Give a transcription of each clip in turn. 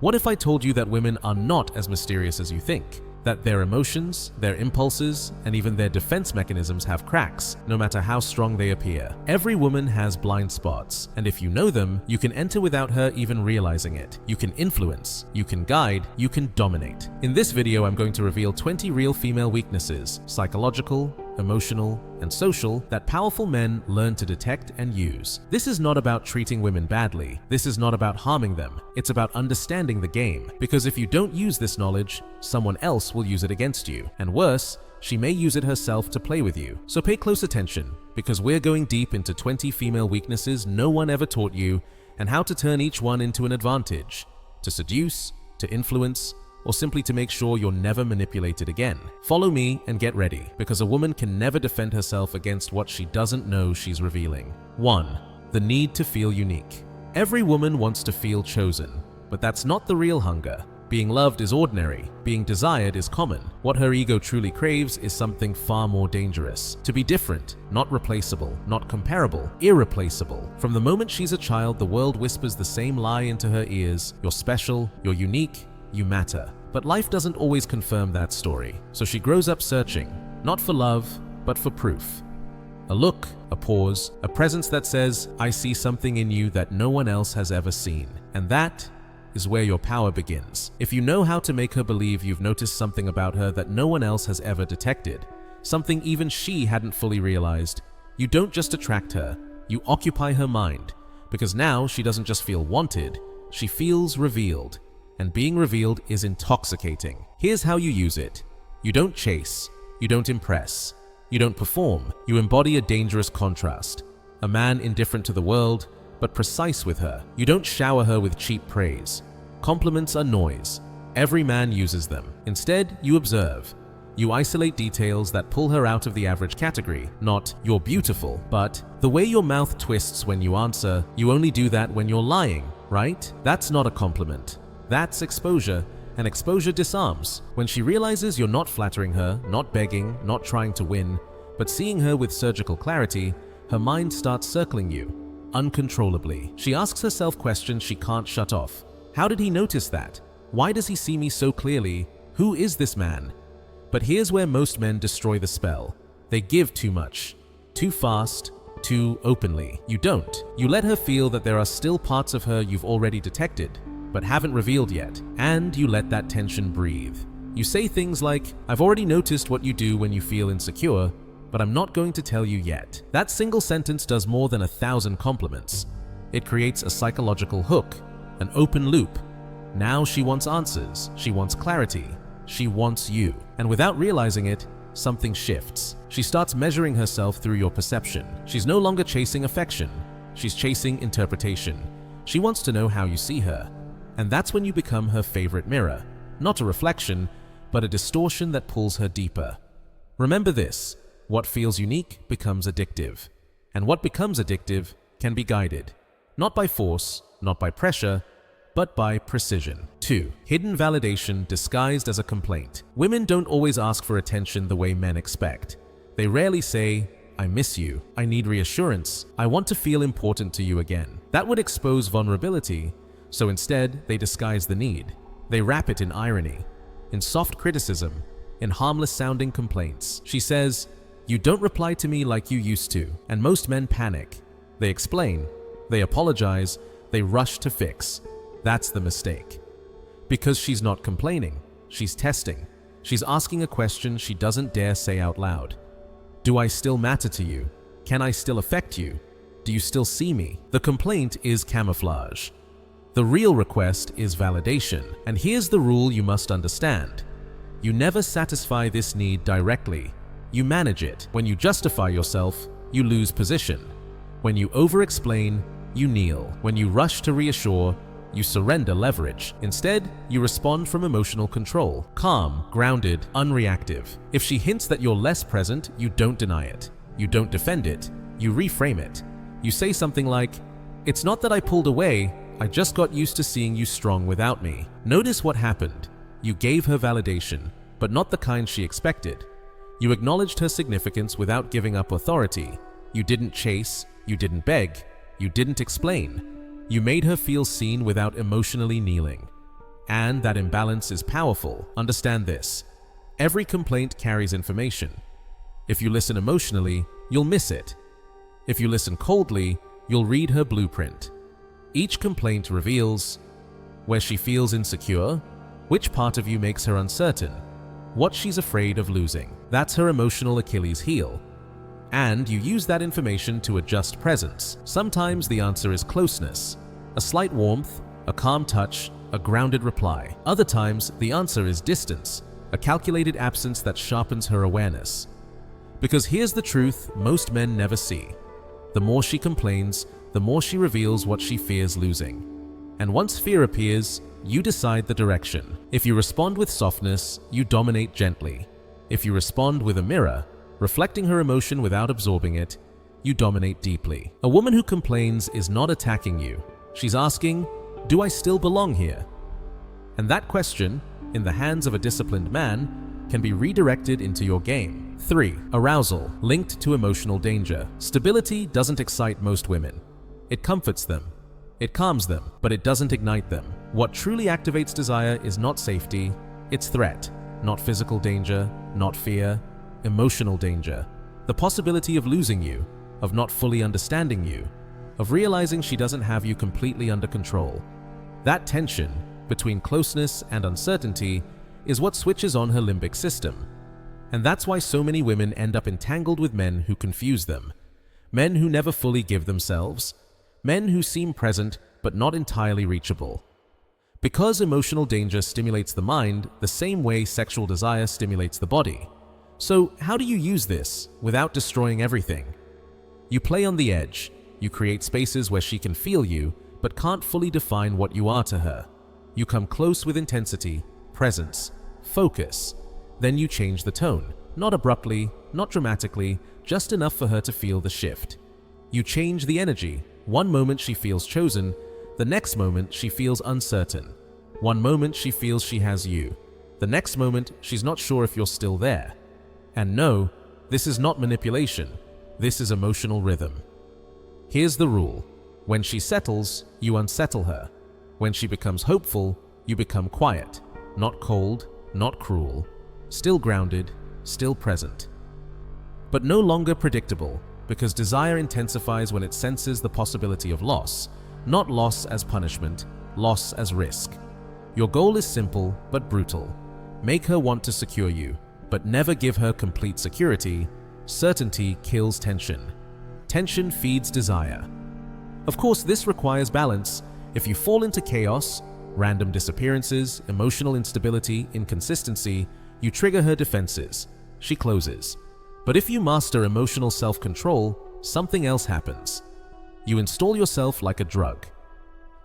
What if I told you that women are not as mysterious as you think? That their emotions, their impulses, and even their defense mechanisms have cracks, no matter how strong they appear. Every woman has blind spots, and if you know them, you can enter without her even realizing it. You can influence, you can guide, you can dominate. In this video, I'm going to reveal 20 real female weaknesses, psychological, emotional, and social, that powerful men learn to detect and use. This is not about treating women badly. This is not about harming them. It's about understanding the game. Because if you don't use this knowledge, someone else will use it against you. And worse, she may use it herself to play with you. So pay close attention, because we're going deep into 20 female weaknesses no one ever taught you, and how to turn each one into an advantage, to seduce, to influence, or simply to make sure you're never manipulated again. Follow me and get ready, because a woman can never defend herself against what she doesn't know she's revealing. 1. The need to feel unique. Every woman wants to feel chosen, but that's not the real hunger. Being loved is ordinary, being desired is common. What her ego truly craves is something far more dangerous. To be different, not replaceable, not comparable, irreplaceable. From the moment she's a child, the world whispers the same lie into her ears: you're special, you're unique, you matter. But life doesn't always confirm that story, so she grows up searching, not for love, but for proof. A look, a pause, a presence that says, I see something in you that no one else has ever seen. And that is where your power begins. If you know how to make her believe you've noticed something about her that no one else has ever detected, something even she hadn't fully realized, you don't just attract her, you occupy her mind, because now she doesn't just feel wanted, she feels revealed. And being revealed is intoxicating. Here's how you use it. You don't chase, you don't impress, you don't perform, you embody a dangerous contrast. A man indifferent to the world, but precise with her. You don't shower her with cheap praise. Compliments are noise. Every man uses them. Instead, you observe. You isolate details that pull her out of the average category. Not, you're beautiful, but the way your mouth twists when you answer, you only do that when you're lying, right? That's not a compliment. That's exposure, and exposure disarms. When she realizes you're not flattering her, not begging, not trying to win, but seeing her with surgical clarity, her mind starts circling you, uncontrollably. She asks herself questions she can't shut off. How did he notice that? Why does he see me so clearly? Who is this man? But here's where most men destroy the spell. They give too much, too fast, too openly. You don't. You let her feel that there are still parts of her you've already detected, but haven't revealed yet, and you let that tension breathe. You say things like, I've already noticed what you do when you feel insecure, but I'm not going to tell you yet. That single sentence does more than 1,000 compliments. It creates a psychological hook, an open loop. Now she wants answers, she wants clarity, she wants you. And without realizing it, something shifts. She starts measuring herself through your perception. She's no longer chasing affection, she's chasing interpretation. She wants to know how you see her. And that's when you become her favorite mirror, not a reflection, but a distortion that pulls her deeper. Remember this, what feels unique becomes addictive, and what becomes addictive can be guided, not by force, not by pressure, but by precision. 2. Hidden validation disguised as a complaint. Women don't always ask for attention the way men expect. They rarely say, I miss you, I need reassurance, I want to feel important to you again. That would expose vulnerability. So instead, they disguise the need. They wrap it in irony, in soft criticism, in harmless-sounding complaints. She says, you don't reply to me like you used to, and most men panic. They explain, they apologize, they rush to fix. That's the mistake. Because she's not complaining, she's testing. She's asking a question she doesn't dare say out loud. Do I still matter to you? Can I still affect you? Do you still see me? The complaint is camouflage. The real request is validation, and here's the rule you must understand. You never satisfy this need directly. You manage it. When you justify yourself, you lose position. When you over-explain, you kneel. When you rush to reassure, you surrender leverage. Instead, you respond from emotional control, calm, grounded, unreactive. If she hints that you're less present, you don't deny it. You don't defend it. You reframe it. You say something like, it's not that I pulled away, I just got used to seeing you strong without me. Notice what happened. You gave her validation, but not the kind she expected. You acknowledged her significance without giving up authority. You didn't chase, you didn't beg, you didn't explain. You made her feel seen without emotionally kneeling. And that imbalance is powerful. Understand this. Every complaint carries information. If you listen emotionally, you'll miss it. If you listen coldly, you'll read her blueprint. Each complaint reveals where she feels insecure, which part of you makes her uncertain, what she's afraid of losing. That's her emotional Achilles heel. And you use that information to adjust presence. Sometimes the answer is closeness, a slight warmth, a calm touch, a grounded reply. Other times, the answer is distance, a calculated absence that sharpens her awareness. Because here's the truth most men never see. The more she complains, the more she reveals what she fears losing. And once fear appears, you decide the direction. If you respond with softness, you dominate gently. If you respond with a mirror, reflecting her emotion without absorbing it, you dominate deeply. A woman who complains is not attacking you. She's asking, do I still belong here? And that question, in the hands of a disciplined man, can be redirected into your game. 3. Arousal, linked to emotional danger. Stability doesn't excite most women. It comforts them. It calms them, but it doesn't ignite them. What truly activates desire is not safety, it's threat. Not physical danger, not fear, emotional danger. The possibility of losing you, of not fully understanding you, of realizing she doesn't have you completely under control. That tension between closeness and uncertainty is what switches on her limbic system. And that's why so many women end up entangled with men who confuse them. Men who never fully give themselves. Men who seem present but not entirely reachable. Because emotional danger stimulates the mind the same way sexual desire stimulates the body. So how do you use this without destroying everything? You play on the edge. You create spaces where she can feel you but can't fully define what you are to her. You come close with intensity, presence, focus. Then you change the tone. Not abruptly, not dramatically, just enough for her to feel the shift. You change the energy. One moment she feels chosen, the next moment she feels uncertain. One moment she feels she has you. The next moment she's not sure if you're still there. And no, this is not manipulation. This is emotional rhythm. Here's the rule. When she settles, you unsettle her. When she becomes hopeful, you become quiet. Not cold, not cruel. Still grounded, still present. But no longer predictable, because desire intensifies when it senses the possibility of loss. Not loss as punishment, loss as risk. Your goal is simple but brutal. Make her want to secure you, but never give her complete security. Certainty kills tension. Tension feeds desire. Of course, this requires balance. If you fall into chaos, random disappearances, emotional instability, inconsistency, you trigger her defenses. She closes. But if you master emotional self-control, something else happens. You install yourself like a drug.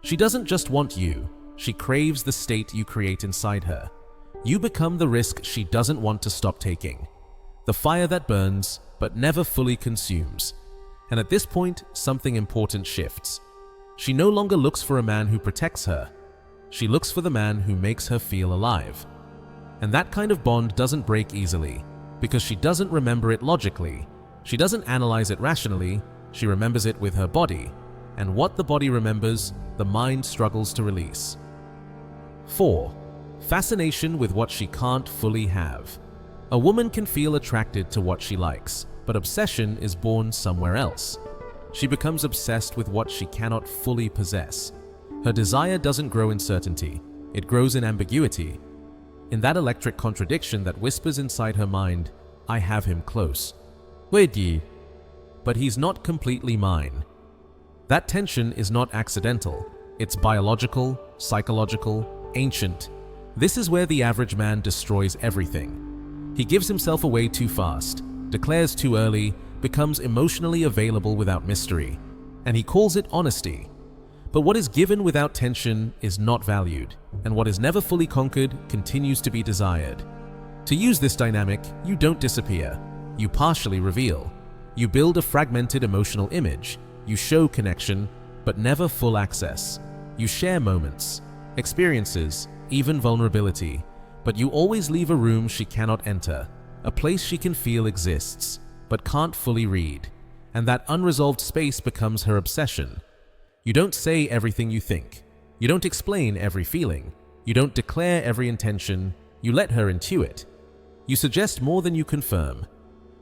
She doesn't just want you, she craves the state you create inside her. You become the risk she doesn't want to stop taking. The fire that burns, but never fully consumes. And at this point, something important shifts. She no longer looks for a man who protects her. She looks for the man who makes her feel alive. And that kind of bond doesn't break easily, because she doesn't remember it logically. She doesn't analyze it rationally, she remembers it with her body. And what the body remembers, the mind struggles to release. 4. Fascination with what she can't fully have. A woman can feel attracted to what she likes, but obsession is born somewhere else. She becomes obsessed with what she cannot fully possess. Her desire doesn't grow in certainty, it grows in ambiguity. In that electric contradiction that whispers inside her mind, I have him close. Wait, but he's not completely mine. That tension is not accidental. It's biological, psychological, ancient. This is where the average man destroys everything. He gives himself away too fast, declares too early, becomes emotionally available without mystery, and he calls it honesty. But what is given without tension is not valued, and what is never fully conquered continues to be desired. To use this dynamic, you don't disappear. You partially reveal. You build a fragmented emotional image. You show connection, but never full access. You share moments, experiences, even vulnerability, but you always leave a room she cannot enter, a place she can feel exists, but can't fully read. And that unresolved space becomes her obsession. You don't say everything you think. You don't explain every feeling. You don't declare every intention, you let her intuit. You suggest more than you confirm,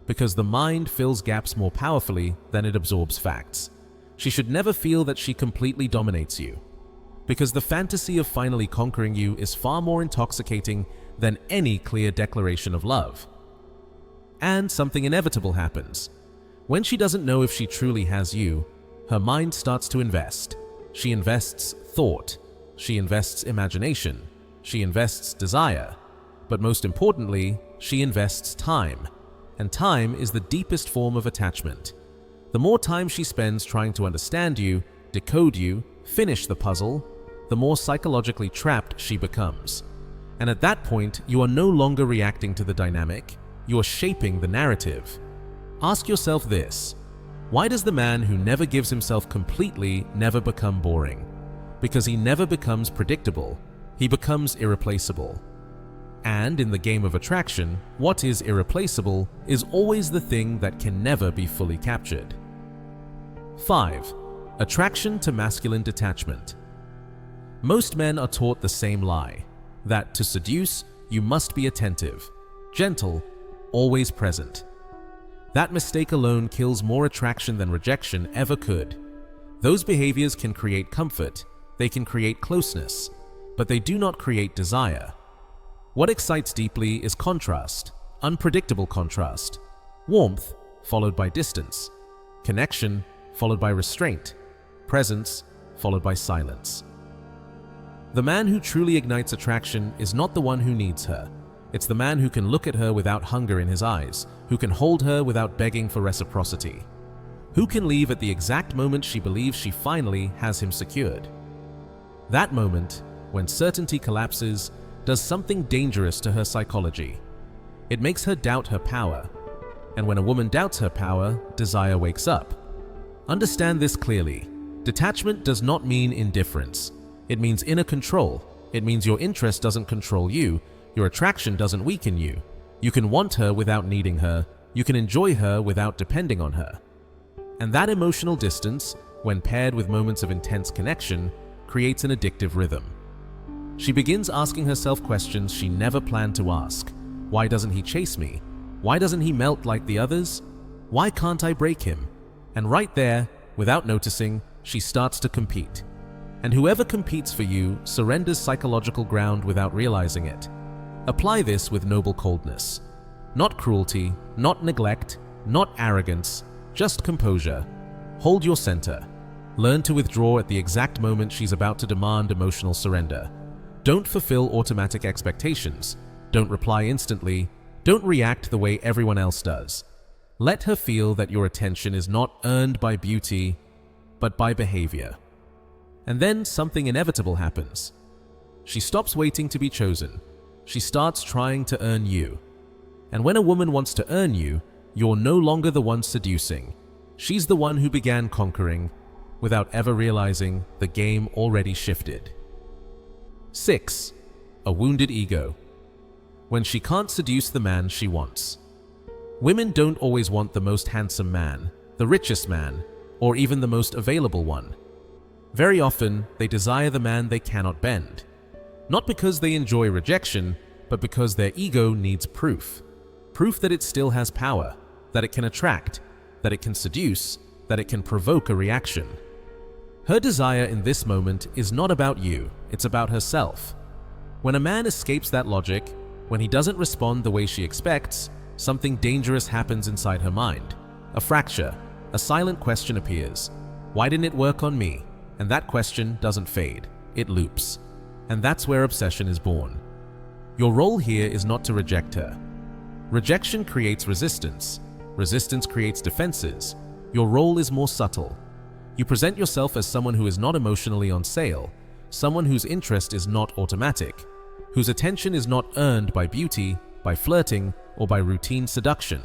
because the mind fills gaps more powerfully than it absorbs facts. She should never feel that she completely dominates you, because the fantasy of finally conquering you is far more intoxicating than any clear declaration of love. And something inevitable happens. When she doesn't know if she truly has you, her mind starts to invest. She invests thought, she invests imagination, she invests desire, but most importantly, she invests time. And time is the deepest form of attachment. The more time she spends trying to understand you, decode you, finish the puzzle, the more psychologically trapped she becomes. And at that point, you are no longer reacting to the dynamic, you are shaping the narrative. Ask yourself this: why does the man who never gives himself completely never become boring? Because he never becomes predictable, he becomes irreplaceable. And in the game of attraction, what is irreplaceable is always the thing that can never be fully captured. 5. Attraction to masculine detachment. Most men are taught the same lie, that to seduce, you must be attentive, gentle, always present. That mistake alone kills more attraction than rejection ever could. Those behaviors can create comfort, they can create closeness, but they do not create desire. What excites deeply is contrast, unpredictable contrast, warmth followed by distance, connection followed by restraint, presence followed by silence. The man who truly ignites attraction is not the one who needs her. It's the man who can look at her without hunger in his eyes, who can hold her without begging for reciprocity, who can leave at the exact moment she believes she finally has him secured. That moment, when certainty collapses, does something dangerous to her psychology. It makes her doubt her power, and when a woman doubts her power, desire wakes up. Understand this clearly. Detachment does not mean indifference. It means inner control. It means your interest doesn't control you, your attraction doesn't weaken you. You can want her without needing her, you can enjoy her without depending on her. And that emotional distance, when paired with moments of intense connection, creates an addictive rhythm. She begins asking herself questions she never planned to ask. Why doesn't he chase me? Why doesn't he melt like the others? Why can't I break him? And right there, without noticing, she starts to compete. And whoever competes for you surrenders psychological ground without realizing it. Apply this with noble coldness. Not cruelty, not neglect, not arrogance, just composure. Hold your center. Learn to withdraw at the exact moment she's about to demand emotional surrender. Don't fulfill automatic expectations. Don't reply instantly. Don't react the way everyone else does. Let her feel that your attention is not earned by beauty, but by behavior. And then something inevitable happens. She stops waiting to be chosen. She starts trying to earn you. And when a woman wants to earn you, you're no longer the one seducing. She's the one who began conquering, without ever realizing the game already shifted. 6. A wounded ego. When she can't seduce the man she wants. Women don't always want the most handsome man, the richest man, or even the most available one. Very often, they desire the man they cannot bend. Not because they enjoy rejection, but because their ego needs proof. Proof that it still has power, that it can attract, that it can seduce, that it can provoke a reaction. Her desire in this moment is not about you, it's about herself. When a man escapes that logic, when he doesn't respond the way she expects, something dangerous happens inside her mind. A fracture, a silent question appears. Why didn't it work on me? And that question doesn't fade, it loops. And that's where obsession is born. Your role here is not to reject her. Rejection creates resistance. Resistance creates defenses. Your role is more subtle. You present yourself as someone who is not emotionally on sale, someone whose interest is not automatic, whose attention is not earned by beauty, by flirting, or by routine seduction.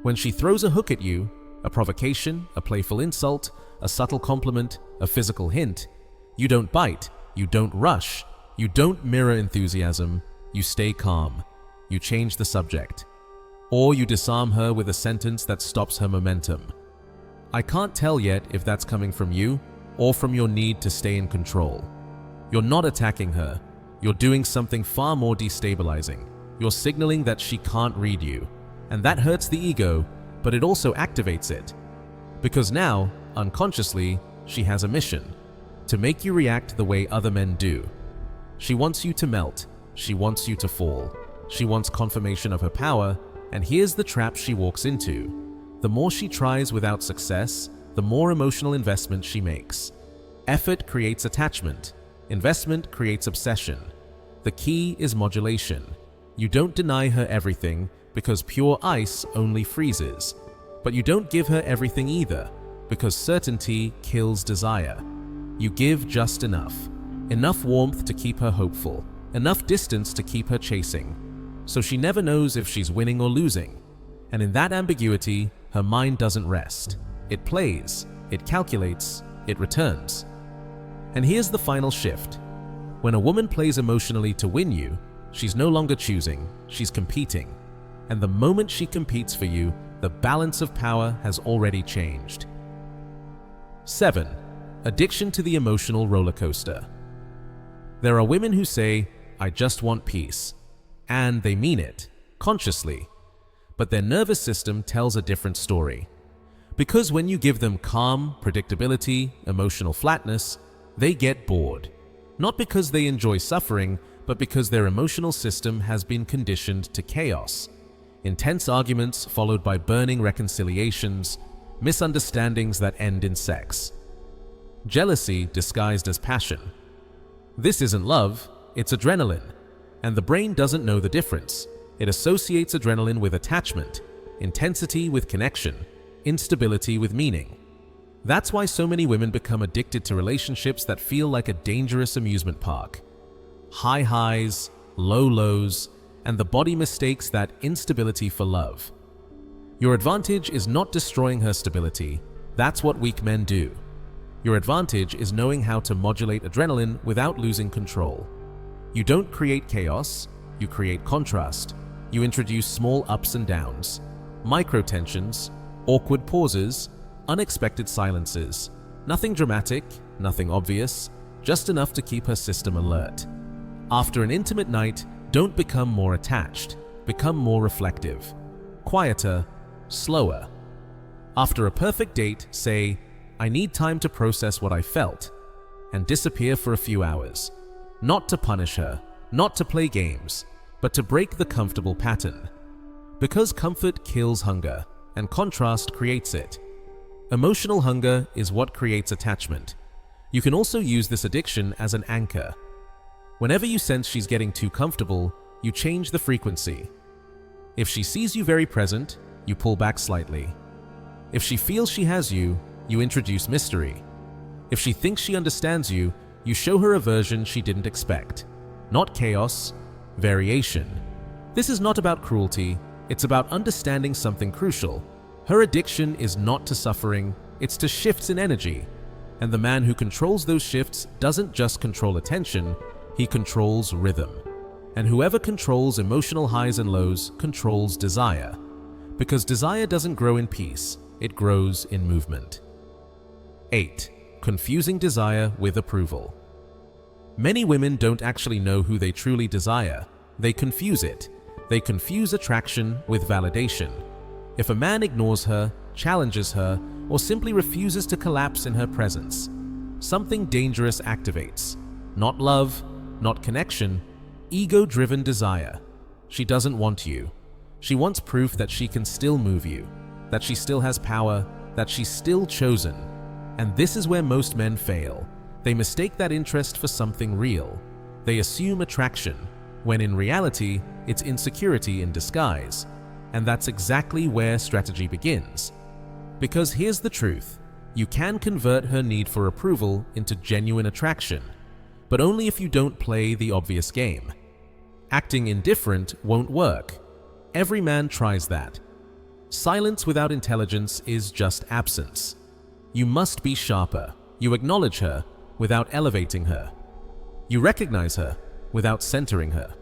When she throws a hook at you, a provocation, a playful insult, a subtle compliment, a physical hint, you don't bite, you don't rush, you don't mirror enthusiasm, you stay calm, you change the subject. Or you disarm her with a sentence that stops her momentum. I can't tell yet if that's coming from you or from your need to stay in control. You're not attacking her, you're doing something far more destabilizing. You're signaling that she can't read you. And that hurts the ego, but it also activates it. Because now, unconsciously, she has a mission: to make you react the way other men do. She wants you to melt. She wants you to fall. She wants confirmation of her power, and here's the trap she walks into. The more she tries without success, the more emotional investment she makes. Effort creates attachment. Investment creates obsession. The key is modulation. You don't deny her everything, because pure ice only freezes. But you don't give her everything either, because certainty kills desire. You give just enough. Enough warmth to keep her hopeful. Enough distance to keep her chasing. So she never knows if she's winning or losing. And in that ambiguity, her mind doesn't rest. It plays, it calculates, it returns. And here's the final shift. When a woman plays emotionally to win you, she's no longer choosing, she's competing. And the moment she competes for you, the balance of power has already changed. 7. Addiction to the emotional roller coaster. There are women who say, "I just want peace." And they mean it, consciously. But their nervous system tells a different story. Because when you give them calm, predictability, emotional flatness, they get bored. Not because they enjoy suffering, but because their emotional system has been conditioned to chaos. Intense arguments followed by burning reconciliations, misunderstandings that end in sex. Jealousy disguised as passion. This isn't love, it's adrenaline. And the brain doesn't know the difference. It associates adrenaline with attachment, intensity with connection, instability with meaning. That's why so many women become addicted to relationships that feel like a dangerous amusement park. High highs, low lows, and the body mistakes that instability for love. Your advantage is not destroying her stability. That's what weak men do. Your advantage is knowing how to modulate adrenaline without losing control. You don't create chaos, you create contrast. You introduce small ups and downs, micro-tensions, awkward pauses, unexpected silences. Nothing dramatic, nothing obvious, just enough to keep her system alert. After an intimate night, don't become more attached, become more reflective. Quieter, slower. After a perfect date, say, "I need time to process what I felt," and disappear for a few hours. Not to punish her, not to play games, but to break the comfortable pattern. Because comfort kills hunger, and contrast creates it. Emotional hunger is what creates attachment. You can also use this addiction as an anchor. Whenever you sense she's getting too comfortable, you change the frequency. If she sees you very present, you pull back slightly. If she feels she has you, you introduce mystery. If she thinks she understands you, you show her a version she didn't expect. Not chaos, variation. This is not about cruelty, it's about understanding something crucial. Her addiction is not to suffering, it's to shifts in energy. And the man who controls those shifts doesn't just control attention, he controls rhythm. And whoever controls emotional highs and lows controls desire. Because desire doesn't grow in peace, it grows in movement. 8. Confusing desire with approval. Many women don't actually know who they truly desire. They confuse it. They confuse attraction with validation. If a man ignores her, challenges her, or simply refuses to collapse in her presence, something dangerous activates. Not love, not connection, ego-driven desire. She doesn't want you. She wants proof that she can still move you, that she still has power, that she's still chosen. And this is where most men fail. They mistake that interest for something real. They assume attraction, when in reality, it's insecurity in disguise. And that's exactly where strategy begins. Because here's the truth. You can convert her need for approval into genuine attraction, but only if you don't play the obvious game. Acting indifferent won't work. Every man tries that. Silence without intelligence is just absence. You must be sharper. You acknowledge her without elevating her. You recognize her without centering her.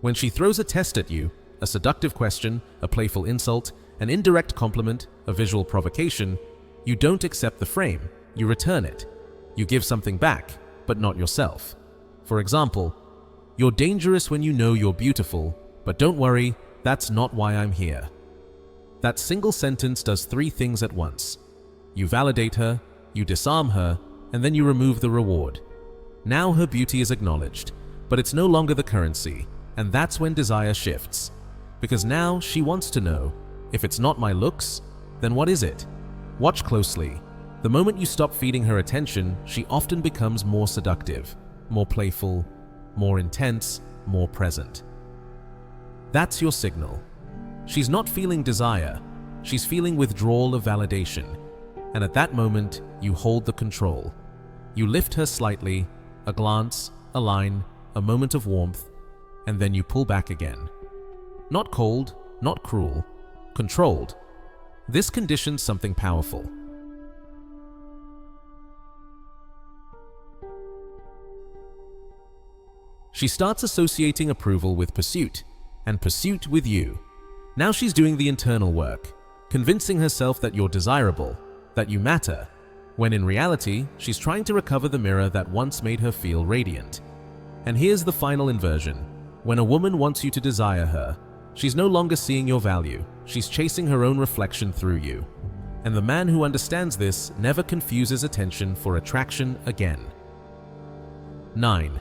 When she throws a test at you, a seductive question, a playful insult, an indirect compliment, a visual provocation, you don't accept the frame, you return it. You give something back, but not yourself. For example, You're dangerous when you know you're beautiful, but don't worry, that's not why I'm here. That single sentence does three things at once. You validate her, you disarm her, and then you remove the reward. Now her beauty is acknowledged, but it's no longer the currency, and that's when desire shifts. Because now she wants to know, if it's not my looks, then what is it? Watch closely. The moment you stop feeding her attention, she often becomes more seductive, more playful, more intense, more present. That's your signal. She's not feeling desire, she's feeling withdrawal of validation. And at that moment, you hold the control. You lift her slightly, a glance, a line, a moment of warmth, and then you pull back again. Not cold, not cruel, controlled. This conditions something powerful. She starts associating approval with pursuit, and pursuit with you. Now she's doing the internal work, convincing herself that you're desirable, that you matter, when in reality, she's trying to recover the mirror that once made her feel radiant. And here's the final inversion. When a woman wants you to desire her, she's no longer seeing your value, she's chasing her own reflection through you. And the man who understands this never confuses attention for attraction again. 9.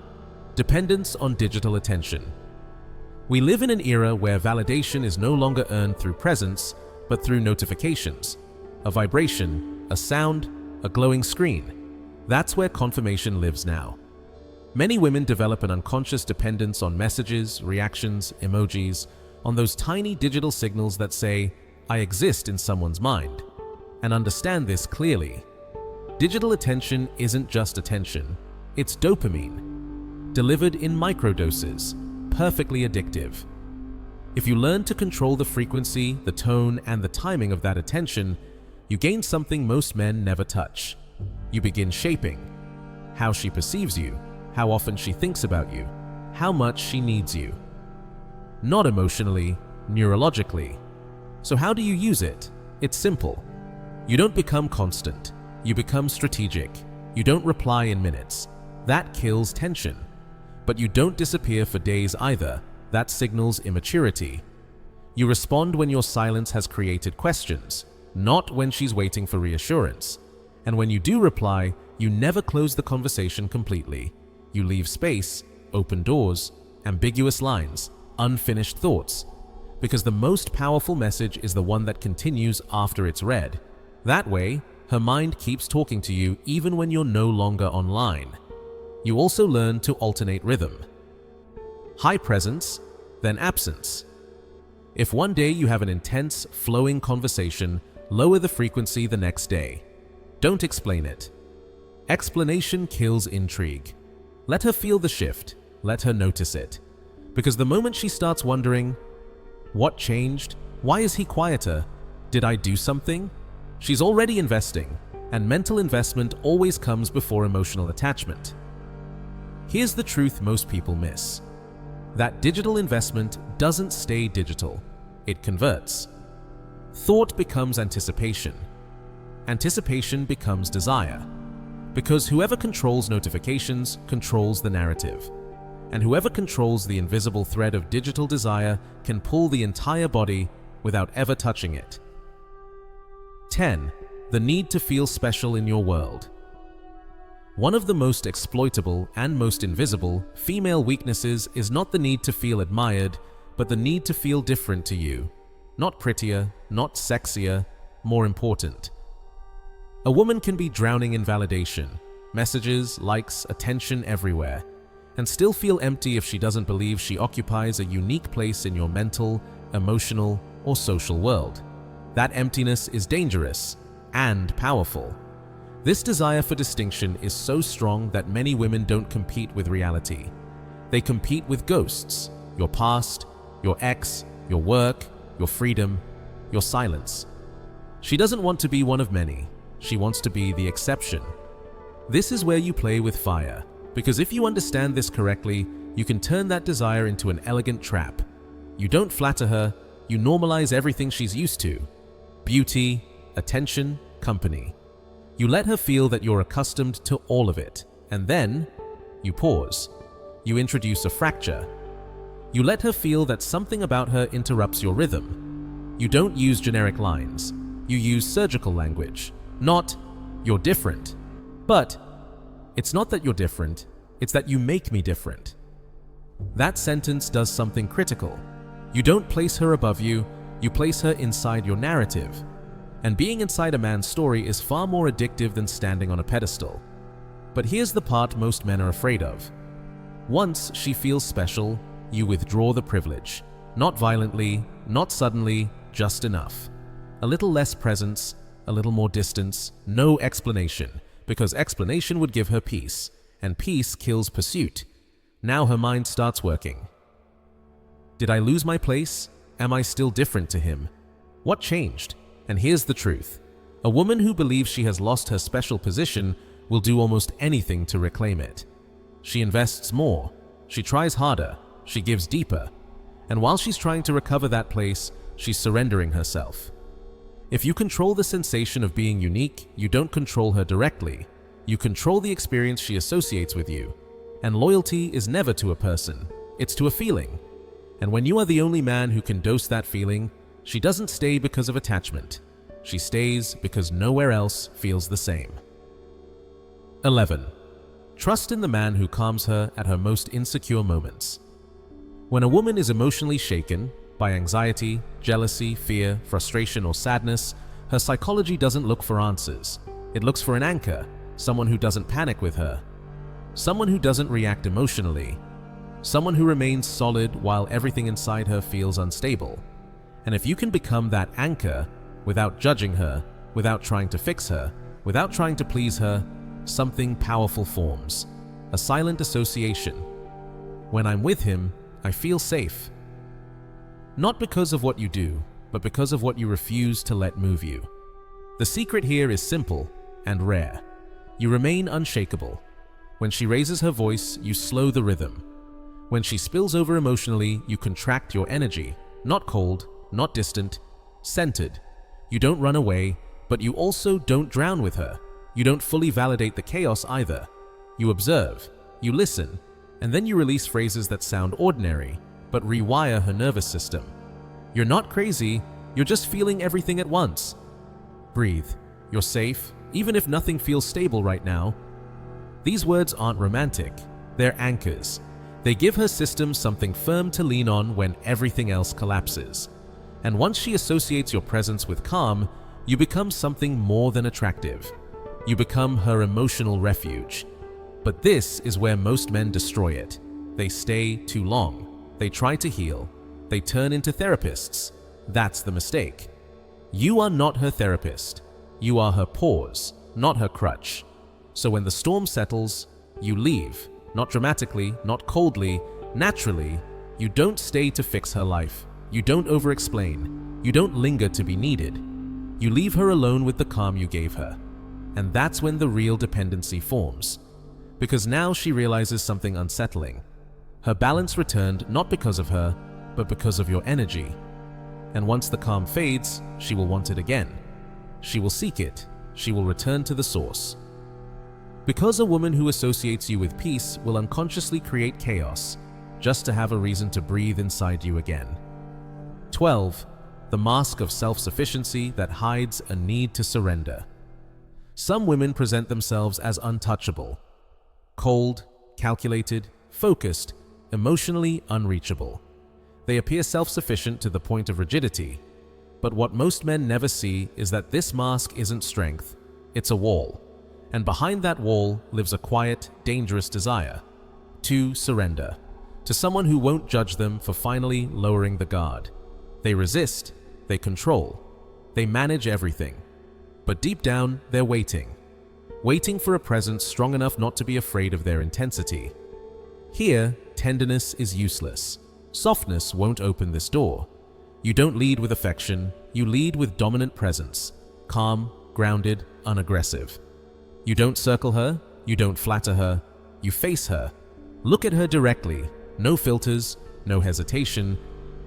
Dependence on digital attention. We live in an era where validation is no longer earned through presence, but through notifications, a vibration, a sound, a glowing screen. That's where confirmation lives now. Many women develop an unconscious dependence on messages, reactions, emojis, on those tiny digital signals that say, I exist in someone's mind. And understand this clearly. Digital attention isn't just attention, it's dopamine, delivered in microdoses, perfectly addictive. If you learn to control the frequency, the tone, and the timing of that attention, you gain something most men never touch. You begin shaping how she perceives you, how often she thinks about you, how much she needs you. Not emotionally, neurologically. So how do you use it? It's simple. You don't become constant. You become strategic. You don't reply in minutes. That kills tension. But you don't disappear for days either. That signals immaturity. You respond when your silence has created questions, not when she's waiting for reassurance. And when you do reply, you never close the conversation completely. You leave space, open doors, ambiguous lines, unfinished thoughts. Because the most powerful message is the one that continues after it's read. That way, her mind keeps talking to you even when you're no longer online. You also learn to alternate rhythm. High presence, then absence. If one day you have an intense, flowing conversation, lower the frequency the next day. Don't explain it. Explanation kills intrigue. Let her feel the shift. Let her notice it. Because the moment she starts wondering, what changed? Why is he quieter? Did I do something? She's already investing, and mental investment always comes before emotional attachment. Here's the truth most people miss. That digital investment doesn't stay digital. It converts. Thought becomes anticipation. Anticipation becomes desire. Because whoever controls notifications controls the narrative. And whoever controls the invisible thread of digital desire can pull the entire body without ever touching it. 10. The need to feel special in your world. One of the most exploitable and most invisible female weaknesses is not the need to feel admired, but the need to feel different to you. Not prettier, not sexier, more important. A woman can be drowning in validation, messages, likes, attention everywhere, and still feel empty if she doesn't believe she occupies a unique place in your mental, emotional, or social world. That emptiness is dangerous and powerful. This desire for distinction is so strong that many women don't compete with reality. They compete with ghosts, your past, your ex, your work, your freedom, your silence. She doesn't want to be one of many. She wants to be the exception. This is where you play with fire, because if you understand this correctly, you can turn that desire into an elegant trap. You don't flatter her, you normalize everything she's used to. Beauty, attention, company. You let her feel that you're accustomed to all of it, and then you pause. You introduce a fracture. You let her feel that something about her interrupts your rhythm. You don't use generic lines. You use surgical language. Not, "You're different." But, "It's not that you're different, it's that you make me different." That sentence does something critical. You don't place her above you, you place her inside your narrative. And being inside a man's story is far more addictive than standing on a pedestal. But here's the part most men are afraid of. Once she feels special, you withdraw the privilege. Not violently, not suddenly, just enough. A little less presence, a little more distance, no explanation, because explanation would give her peace, and peace kills pursuit. Now her mind starts working. Did I lose my place? Am I still different to him? What changed? And here's the truth. A woman who believes she has lost her special position will do almost anything to reclaim it. She invests more, she tries harder, she gives deeper, and while she's trying to recover that place, she's surrendering herself. If you control the sensation of being unique, you don't control her directly. You control the experience she associates with you. And loyalty is never to a person, it's to a feeling. And when you are the only man who can dose that feeling, she doesn't stay because of attachment. She stays because nowhere else feels the same. 11. Trust in the man who calms her at her most insecure moments. When a woman is emotionally shaken by anxiety, jealousy, fear, frustration, or sadness, her psychology doesn't look for answers. It looks for an anchor, someone who doesn't panic with her, someone who doesn't react emotionally, someone who remains solid while everything inside her feels unstable. And if you can become that anchor without judging her, without trying to fix her, without trying to please her, something powerful forms. A silent association. When I'm with him, I feel safe. Not because of what you do, but because of what you refuse to let move you. The secret here is simple and rare. You remain unshakable. When she raises her voice, you slow the rhythm. When she spills over emotionally, you contract your energy. Not cold, not distant, centered. You don't run away, but you also don't drown with her. You don't fully validate the chaos either. You observe, you listen, and then you release phrases that sound ordinary, but rewire her nervous system. You're not crazy, you're just feeling everything at once. Breathe. You're safe, even if nothing feels stable right now. These words aren't romantic, they're anchors. They give her system something firm to lean on when everything else collapses. And once she associates your presence with calm, you become something more than attractive. You become her emotional refuge. But this is where most men destroy it. They stay too long. They try to heal. They turn into therapists. That's the mistake. You are not her therapist. You are her pause, not her crutch. So when the storm settles, you leave. Not dramatically, not coldly, naturally. You don't stay to fix her life. You don't over-explain. You don't linger to be needed. You leave her alone with the calm you gave her. And that's when the real dependency forms. Because now she realizes something unsettling. Her balance returned not because of her, but because of your energy. And once the calm fades, she will want it again. She will seek it. She will return to the source. Because a woman who associates you with peace will unconsciously create chaos, just to have a reason to breathe inside you again. 12. The mask of self-sufficiency that hides a need to surrender. Some women present themselves as untouchable, cold, calculated, focused, emotionally unreachable. They appear self-sufficient to the point of rigidity, but what most men never see is that this mask isn't strength, it's a wall. And behind that wall lives a quiet, dangerous desire to surrender, to someone who won't judge them for finally lowering the guard. They resist, they control, they manage everything. But deep down, they're waiting for a presence strong enough not to be afraid of their intensity. Here, tenderness is useless. Softness won't open this door. You don't lead with affection, you lead with dominant presence, calm, grounded, unaggressive. You don't circle her, you don't flatter her, you face her. Look at her directly, no filters, no hesitation,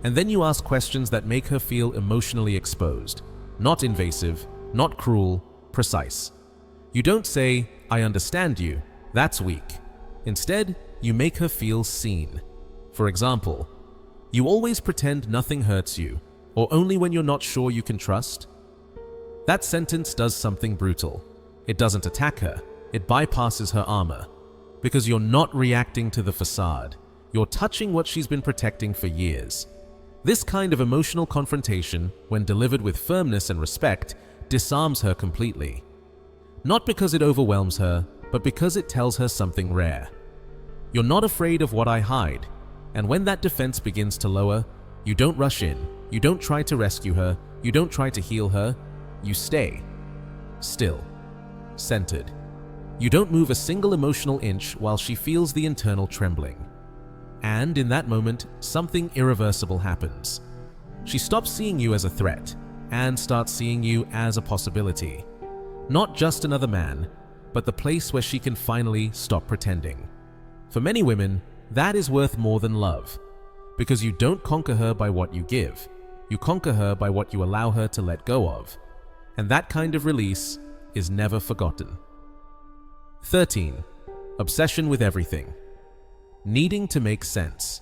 and then you ask questions that make her feel emotionally exposed. Not invasive, not cruel, precise. You don't say, "I understand you," that's weak. Instead, you make her feel seen. For example, you always pretend nothing hurts you, or only when you're not sure you can trust. That sentence does something brutal. It doesn't attack her, it bypasses her armor. Because you're not reacting to the facade, you're touching what she's been protecting for years. This kind of emotional confrontation, when delivered with firmness and respect, disarms her completely. Not because it overwhelms her, but because it tells her something rare. You're not afraid of what I hide, and when that defense begins to lower, you don't rush in, you don't try to rescue her, you don't try to heal her, you stay. Still. Centered. You don't move a single emotional inch while she feels the internal trembling. And in that moment, something irreversible happens. She stops seeing you as a threat and starts seeing you as a possibility. Not just another man, but the place where she can finally stop pretending. For many women, that is worth more than love, because you don't conquer her by what you give. You conquer her by what you allow her to let go of. And that kind of release is never forgotten. 13. Obsession with everything. Needing to make sense.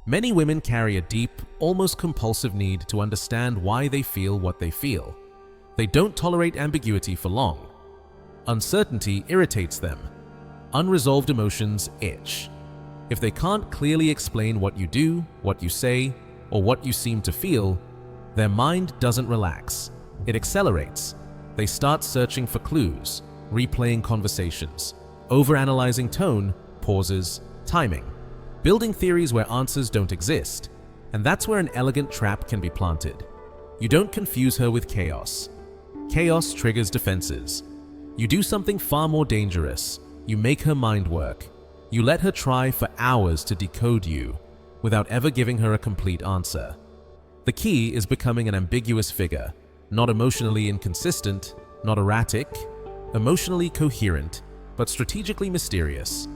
Many women carry a deep, almost compulsive need to understand why they feel what they feel. They don't tolerate ambiguity for long. Uncertainty irritates them. Unresolved emotions itch. If they can't clearly explain what you do, what you say, or what you seem to feel, their mind doesn't relax. It accelerates. They start searching for clues, replaying conversations, overanalyzing tone, pauses, timing, building theories where answers don't exist. And that's where an elegant trap can be planted. You don't confuse her with chaos. Chaos triggers defenses. You do something far more dangerous. You make her mind work. You let her try for hours to decode you without ever giving her a complete answer. The key is becoming an ambiguous figure, not emotionally inconsistent, not erratic, emotionally coherent, but strategically mysterious.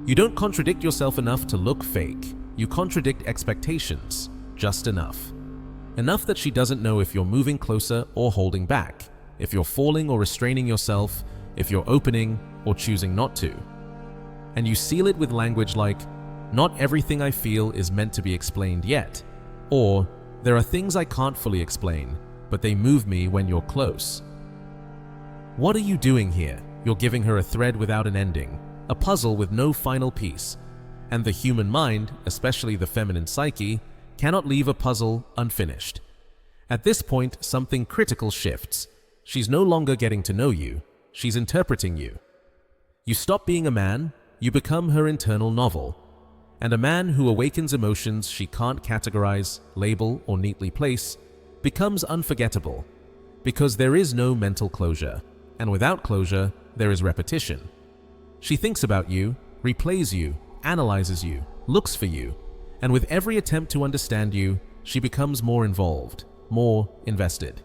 You don't contradict yourself enough to look fake. You contradict expectations, just enough. Enough that she doesn't know if you're moving closer or holding back, if you're falling or restraining yourself, if you're opening or choosing not to. And you seal it with language like, "Not everything I feel is meant to be explained yet," or "There are things I can't fully explain, but they move me when you're close." What are you doing here? You're giving her a thread without an ending, a puzzle with no final piece. And the human mind, especially the feminine psyche, cannot leave a puzzle unfinished. At this point, something critical shifts. She's no longer getting to know you, she's interpreting you. You stop being a man, you become her internal novel. And a man who awakens emotions she can't categorize, label, or neatly place becomes unforgettable, because there is no mental closure, and without closure, there is repetition. She thinks about you, replays you, analyzes you, looks for you, and with every attempt to understand you, she becomes more involved, more invested.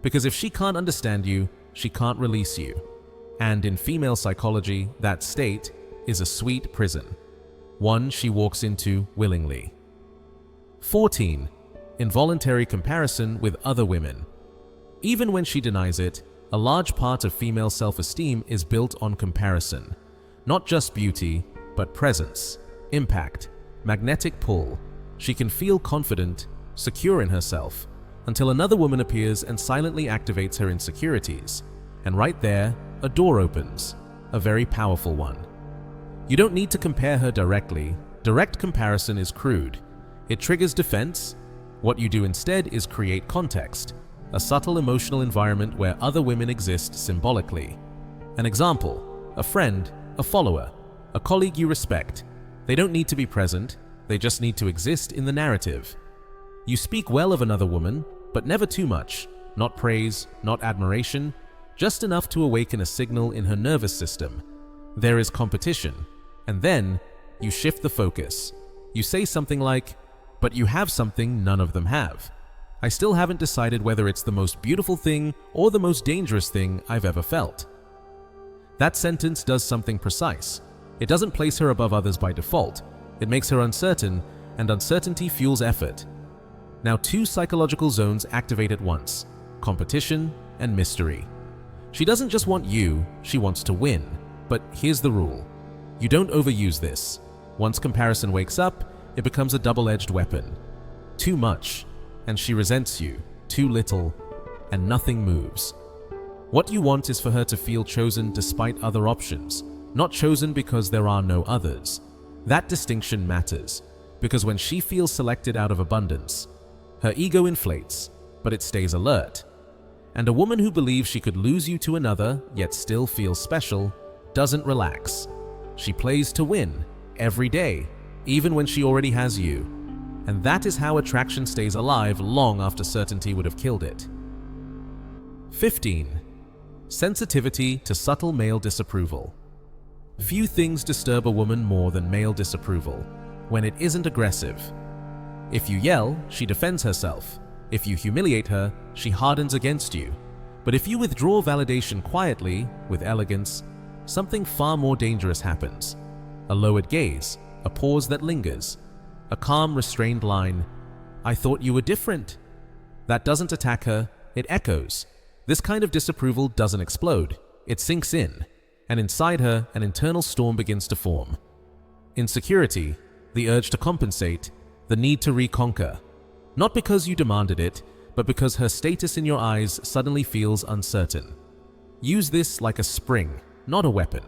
Because if she can't understand you, she can't release you. And in female psychology, that state is a sweet prison, one she walks into willingly. 14. Involuntary comparison with other women. Even when she denies it, a large part of female self-esteem is built on comparison. Not just beauty, but presence, impact, magnetic pull. She can feel confident, secure in herself, until another woman appears and silently activates her insecurities. And right there, a door opens, a very powerful one. You don't need to compare her directly. Direct comparison is crude. It triggers defense. What you do instead is create context, a subtle emotional environment where other women exist symbolically. An example, a friend, a follower, a colleague you respect. They don't need to be present, they just need to exist in the narrative. You speak well of another woman, but never too much. Not praise, not admiration, just enough to awaken a signal in her nervous system. There is competition. And then, you shift the focus. You say something like, "But you have something none of them have. I still haven't decided whether it's the most beautiful thing or the most dangerous thing I've ever felt." That sentence does something precise. It doesn't place her above others by default. It makes her uncertain, and uncertainty fuels effort. Now, two psychological zones activate at once: competition and mystery. She doesn't just want you, she wants to win. But here's the rule. You don't overuse this. Once comparison wakes up, it becomes a double-edged weapon. Too much, and she resents you. Too little, and nothing moves. What you want is for her to feel chosen despite other options, not chosen because there are no others. That distinction matters, because when she feels selected out of abundance, her ego inflates, but it stays alert. And a woman who believes she could lose you to another, yet still feels special, doesn't relax. She plays to win, every day, even when she already has you. And that is how attraction stays alive long after certainty would have killed it. 15. Sensitivity to subtle male disapproval. Few things disturb a woman more than male disapproval, when it isn't aggressive. If you yell, she defends herself. If you humiliate her, she hardens against you. But if you withdraw validation quietly, with elegance, something far more dangerous happens. A lowered gaze, a pause that lingers, a calm, restrained line, "I thought you were different." That doesn't attack her, it echoes. This kind of disapproval doesn't explode, it sinks in, and inside her, an internal storm begins to form. Insecurity, the urge to compensate, the need to reconquer. Not because you demanded it, but because her status in your eyes suddenly feels uncertain. Use this like a spring, not a weapon.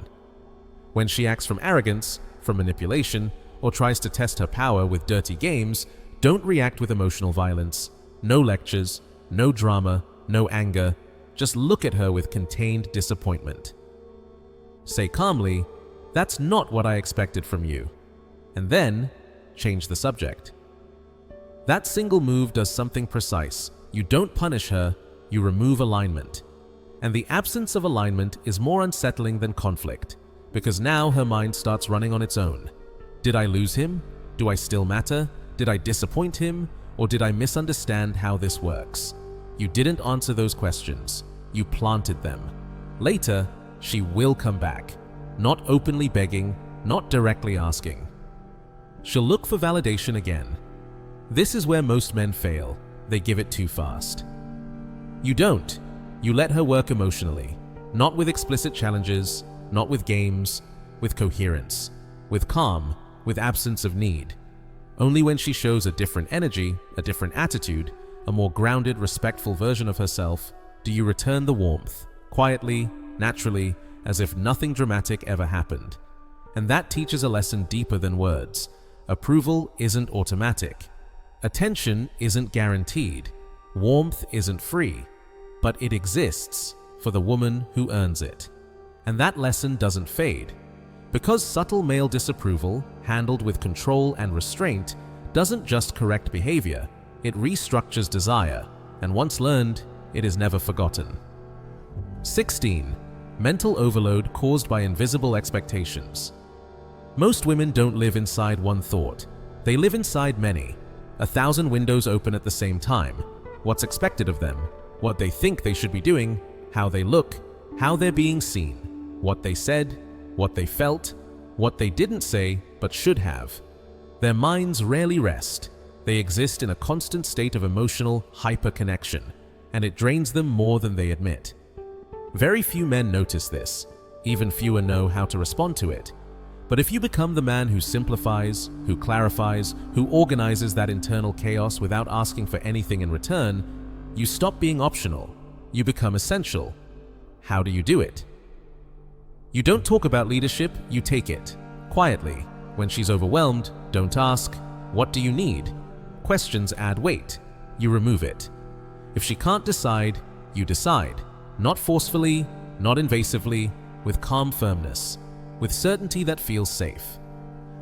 When she acts from arrogance, from manipulation, or tries to test her power with dirty games, don't react with emotional violence. No lectures, no drama, no anger. Just look at her with contained disappointment. Say calmly, "That's not what I expected from you." And then, change the subject. That single move does something precise. You don't punish her, you remove alignment. And the absence of alignment is more unsettling than conflict, because now her mind starts running on its own. Did I lose him? Do I still matter? Did I disappoint him? Or did I misunderstand how this works? You didn't answer those questions. You planted them. Later, she will come back, not openly begging, not directly asking. She'll look for validation again. This is where most men fail. They give it too fast. You don't. You let her work emotionally, not with explicit challenges, not with games, with coherence, with calm, with absence of need. Only when she shows a different energy, a different attitude, a more grounded, respectful version of herself, do you return the warmth, quietly, naturally, as if nothing dramatic ever happened. And that teaches a lesson deeper than words. Approval isn't automatic. Attention isn't guaranteed. Warmth isn't free. But it exists for the woman who earns it. And that lesson doesn't fade. Because subtle male disapproval, handled with control and restraint, doesn't just correct behavior, it restructures desire, and once learned, it is never forgotten. 16. Mental overload caused by invisible expectations. Most women don't live inside one thought. They live inside many. 1,000 windows open at the same time. What's expected of them, what they think they should be doing, how they look, how they're being seen, what they said, what they felt, what they didn't say but should have. Their minds rarely rest. They exist in a constant state of emotional hyperconnection, and it drains them more than they admit. Very few men notice this. Even fewer know how to respond to it. But if you become the man who simplifies, who clarifies, who organizes that internal chaos without asking for anything in return, you stop being optional. You become essential. How do you do it? You don't talk about leadership, you take it. Quietly. When she's overwhelmed, don't ask, "What do you need?" Questions add weight. You remove it. If she can't decide, you decide. Not forcefully, not invasively, with calm firmness. With certainty that feels safe.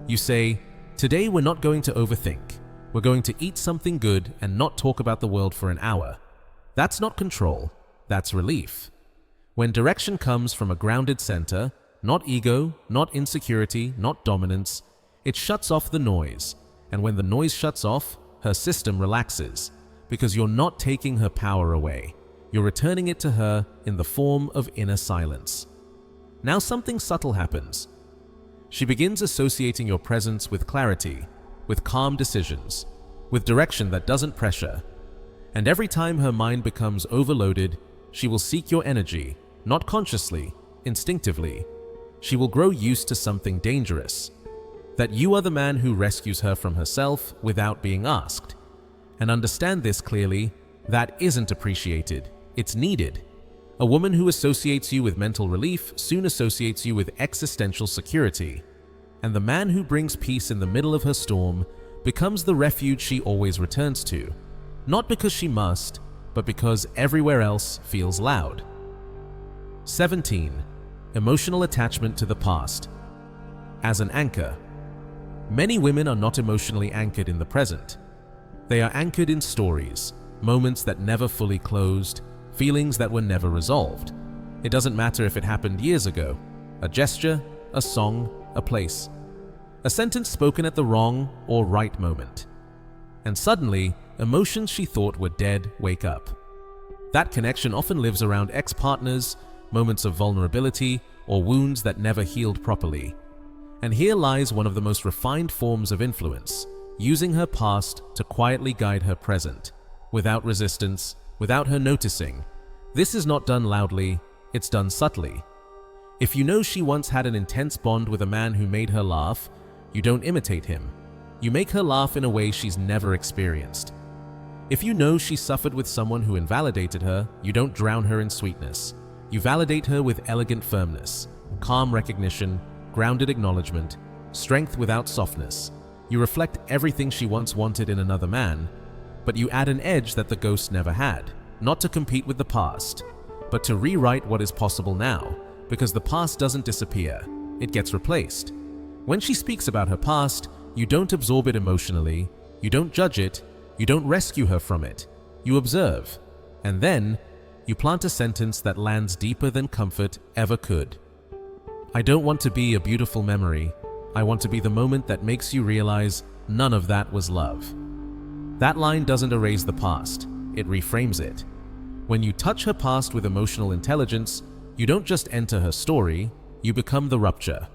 You say, "Today we're not going to overthink. We're going to eat something good and not talk about the world for an hour." That's not control, that's relief. When direction comes from a grounded center, not ego, not insecurity, not dominance, it shuts off the noise. And when the noise shuts off, her system relaxes, because you're not taking her power away. You're returning it to her in the form of inner silence. Now something subtle happens. She begins associating your presence with clarity, with calm decisions, with direction that doesn't pressure. And every time her mind becomes overloaded, she will seek your energy, not consciously, instinctively. She will grow used to something dangerous, that you are the man who rescues her from herself without being asked. And understand this clearly, that isn't appreciated, it's needed. A woman who associates you with mental relief soon associates you with existential security. And the man who brings peace in the middle of her storm becomes the refuge she always returns to, not because she must, but because everywhere else feels loud. 17. Emotional attachment to the past. As an anchor. Many women are not emotionally anchored in the present. They are anchored in stories, moments that never fully closed, feelings that were never resolved. It doesn't matter if it happened years ago, a gesture, a song, a place, a sentence spoken at the wrong or right moment. And suddenly, emotions she thought were dead wake up. That connection often lives around ex-partners, moments of vulnerability, or wounds that never healed properly. And here lies one of the most refined forms of influence, using her past to quietly guide her present, without resistance, without her noticing. This is not done loudly, it's done subtly. If you know she once had an intense bond with a man who made her laugh, you don't imitate him. You make her laugh in a way she's never experienced. If you know she suffered with someone who invalidated her, you don't drown her in sweetness. You validate her with elegant firmness, calm recognition, grounded acknowledgement, strength without softness. You reflect everything she once wanted in another man, but you add an edge that the ghost never had, not to compete with the past, but to rewrite what is possible now, because the past doesn't disappear, it gets replaced. When she speaks about her past, you don't absorb it emotionally, you don't judge it, you don't rescue her from it, you observe, and then you plant a sentence that lands deeper than comfort ever could. I don't want to be a beautiful memory. I want to be the moment that makes you realize none of that was love. That line doesn't erase the past, it reframes it. When you touch her past with emotional intelligence, you don't just enter her story, you become the rupture.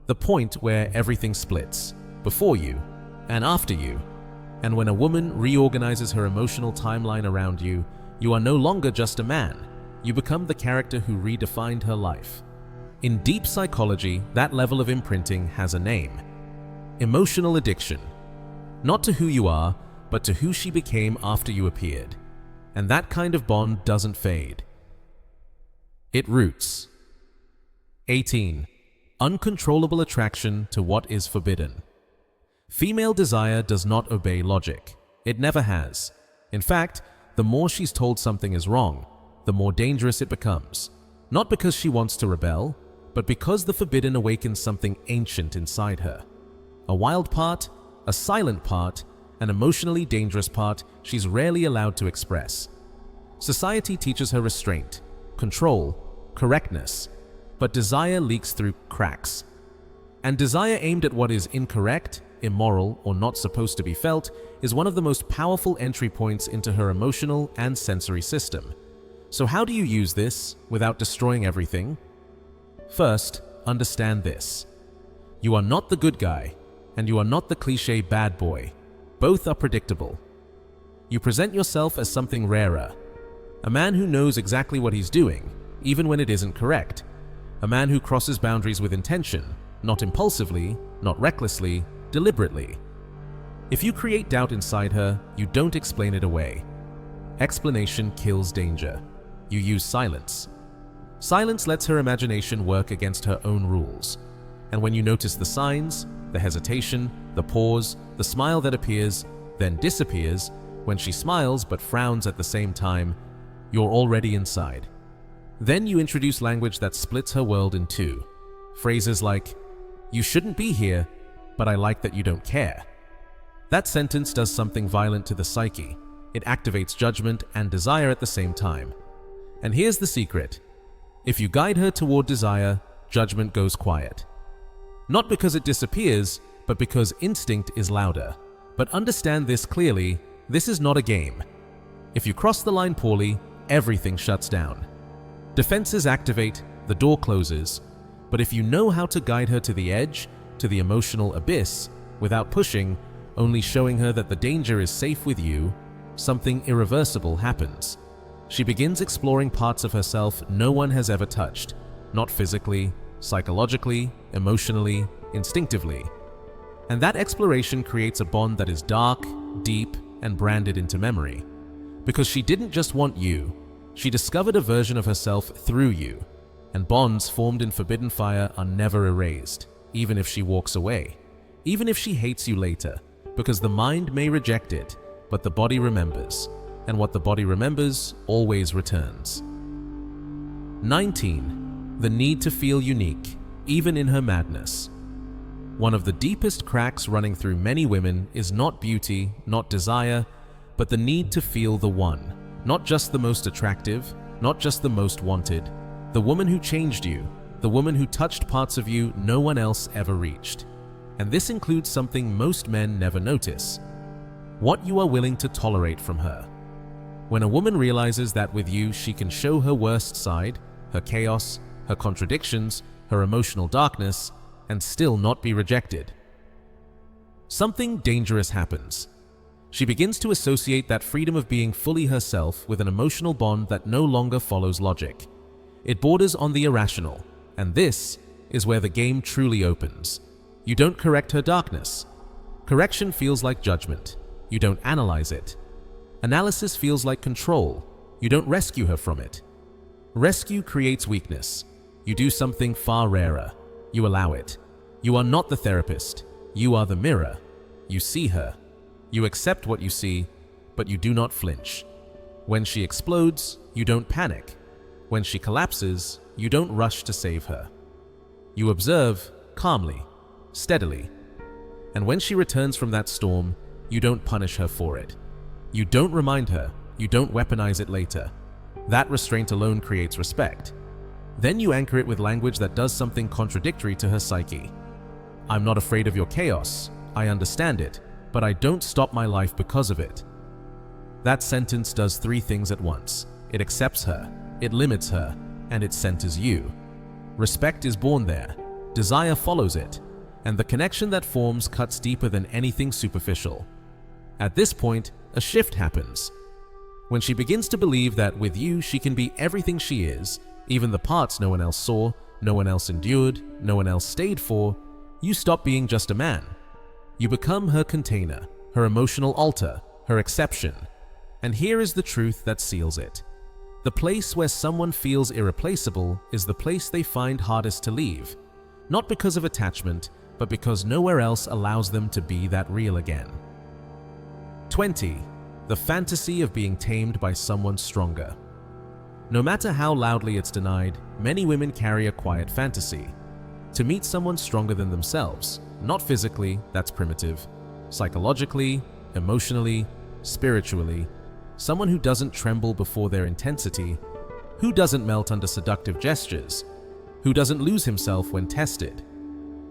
The point where everything splits, before you and after you. And when a woman reorganizes her emotional timeline around you, you are no longer just a man, you become the character who redefined her life. In deep psychology, that level of imprinting has a name. Emotional addiction. Not to who you are, but to who she became after you appeared. And that kind of bond doesn't fade. It roots. 18. Uncontrollable attraction to what is forbidden. Female desire does not obey logic. It never has. In fact, the more she's told something is wrong, the more dangerous it becomes. Not because she wants to rebel, but because the forbidden awakens something ancient inside her. A wild part, a silent part, an emotionally dangerous part she's rarely allowed to express. Society teaches her restraint, control, correctness, but desire leaks through cracks. And desire aimed at what is incorrect, immoral, or not supposed to be felt is one of the most powerful entry points into her emotional and sensory system. So how do you use this without destroying everything? First, understand this. You are not the good guy, and you are not the cliché bad boy. Both are predictable. You present yourself as something rarer. A man who knows exactly what he's doing, even when it isn't correct. A man who crosses boundaries with intention, not impulsively, not recklessly, deliberately. If you create doubt inside her, you don't explain it away. Explanation kills danger. You use silence. Silence lets her imagination work against her own rules. And when you notice the signs, the hesitation, the pause, the smile that appears, then disappears, when she smiles but frowns at the same time, you're already inside. Then you introduce language that splits her world in two. Phrases like, "You shouldn't be here, but I like that you don't care." That sentence does something violent to the psyche. It activates judgment and desire at the same time. And here's the secret. If you guide her toward desire, judgment goes quiet. Not because it disappears, but because instinct is louder. But understand this clearly, this is not a game. If you cross the line poorly, everything shuts down. Defenses activate, the door closes. But if you know how to guide her to the edge, to the emotional abyss, without pushing, only showing her that the danger is safe with you, something irreversible happens. She begins exploring parts of herself no one has ever touched. Not physically, psychologically, emotionally, instinctively. And that exploration creates a bond that is dark, deep, and branded into memory. Because she didn't just want you, she discovered a version of herself through you, and bonds formed in forbidden fire are never erased, even if she walks away, even if she hates you later, because the mind may reject it, but the body remembers, and what the body remembers always returns. 19. The need to feel unique, even in her madness. One of the deepest cracks running through many women is not beauty, not desire, but the need to feel the one. Not just the most attractive, not just the most wanted, the woman who changed you, the woman who touched parts of you no one else ever reached. And this includes something most men never notice: what you are willing to tolerate from her. When a woman realizes that with you she can show her worst side, her chaos, her contradictions, her emotional darkness, and still not be rejected, something dangerous happens. She begins to associate that freedom of being fully herself with an emotional bond that no longer follows logic. It borders on the irrational, and this is where the game truly opens. You don't correct her darkness. Correction feels like judgment. You don't analyze it. Analysis feels like control. You don't rescue her from it. Rescue creates weakness. You do something far rarer. You allow it. You are not the therapist. You are the mirror. You see her. You accept what you see, but you do not flinch. When she explodes, you don't panic. When she collapses, you don't rush to save her. You observe calmly, steadily. And when she returns from that storm, you don't punish her for it. You don't remind her. You don't weaponize it later. That restraint alone creates respect. Then you anchor it with language that does something contradictory to her psyche. I'm not afraid of your chaos. I understand it, but I don't stop my life because of it. That sentence does three things at once. It accepts her, it limits her, and it centers you. Respect is born there. Desire follows it, and the connection that forms cuts deeper than anything superficial. At this point, a shift happens. When she begins to believe that with you she can be everything she is, even the parts no one else saw, no one else endured, no one else stayed for, you stop being just a man. You become her container, her emotional altar, her exception. And here is the truth that seals it. The place where someone feels irreplaceable is the place they find hardest to leave. Not because of attachment, but because nowhere else allows them to be that real again. 20. The fantasy of being tamed by someone stronger. No matter how loudly it's denied, many women carry a quiet fantasy. To meet someone stronger than themselves. Not physically, that's primitive. Psychologically, emotionally, spiritually. Someone who doesn't tremble before their intensity. Who doesn't melt under seductive gestures. Who doesn't lose himself when tested.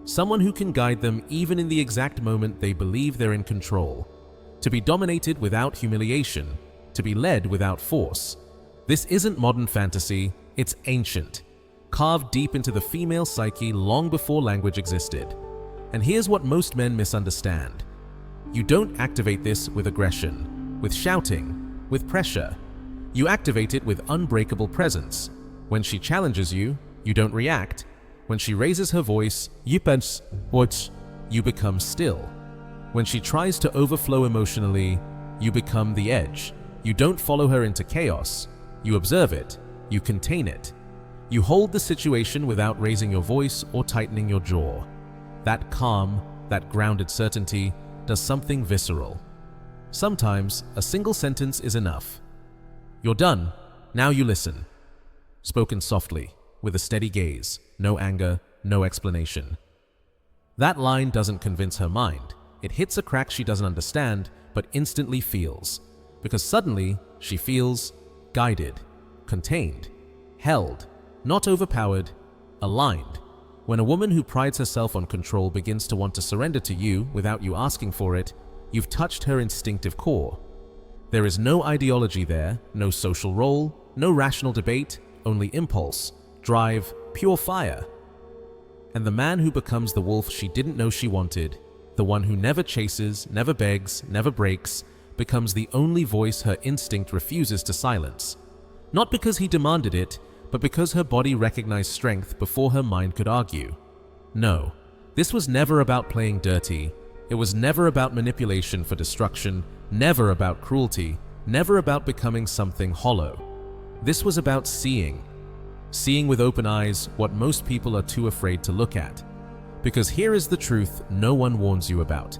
Someone who can guide them even in the exact moment they believe they're in control. To be dominated without humiliation. To be led without force. This isn't modern fantasy, it's ancient. Carved deep into the female psyche long before language existed. And here's what most men misunderstand. You don't activate this with aggression, with shouting, with pressure. You activate it with unbreakable presence. When she challenges you, you don't react. When she raises her voice, you become still. When she tries to overflow emotionally, you become the edge. You don't follow her into chaos. You observe it. You contain it. You hold the situation without raising your voice or tightening your jaw. That calm, that grounded certainty does something visceral. Sometimes a single sentence is enough. You're done. Now you listen. Spoken softly, with a steady gaze, no anger, no explanation. That line doesn't convince her mind. It hits a crack she doesn't understand, but instantly feels. Because suddenly, she feels guided, contained, held, not overpowered, aligned. When a woman who prides herself on control begins to want to surrender to you without you asking for it, you've touched her instinctive core. There is no ideology there, no social role, no rational debate, only impulse, drive, pure fire. And the man who becomes the wolf she didn't know she wanted, the one who never chases, never begs, never breaks, becomes the only voice her instinct refuses to silence. Not because he demanded it, but because her body recognized strength before her mind could argue. No, this was never about playing dirty. It was never about manipulation for destruction, never about cruelty, never about becoming something hollow. This was about seeing with open eyes what most people are too afraid to look at. Because here is the truth no one warns you about.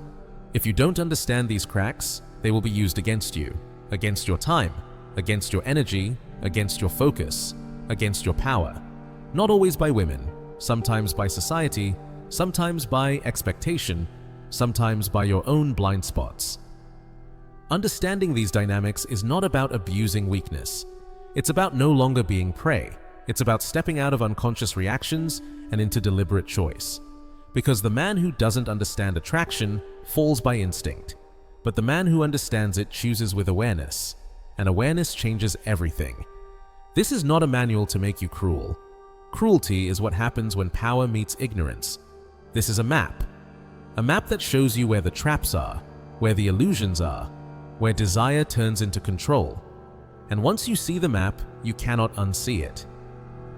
If you don't understand these cracks, they will be used against you, against your time, against your energy, against your focus, against your power. Not always by women, sometimes by society, sometimes by expectation, sometimes by your own blind spots. Understanding these dynamics is not about abusing weakness. It's about no longer being prey. It's about stepping out of unconscious reactions and into deliberate choice. Because the man who doesn't understand attraction falls by instinct, but the man who understands it chooses with awareness, and awareness changes everything. This is not a manual to make you cruel. Cruelty is what happens when power meets ignorance. This is a map that shows you where the traps are, where the illusions are, where desire turns into control. And once you see the map, you cannot unsee it.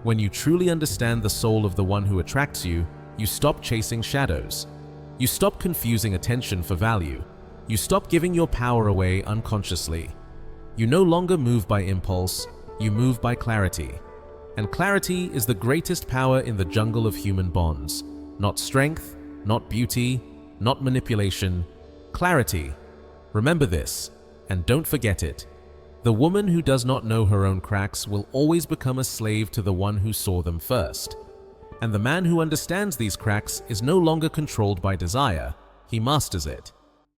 When you truly understand the soul of the one who attracts you, you stop chasing shadows. You stop confusing attention for value. You stop giving your power away unconsciously. You no longer move by impulse, you move by clarity. And clarity is the greatest power in the jungle of human bonds. Not strength, not beauty, not manipulation. Clarity. Remember this, and don't forget it. The woman who does not know her own cracks will always become a slave to the one who saw them first. And the man who understands these cracks is no longer controlled by desire, he masters it.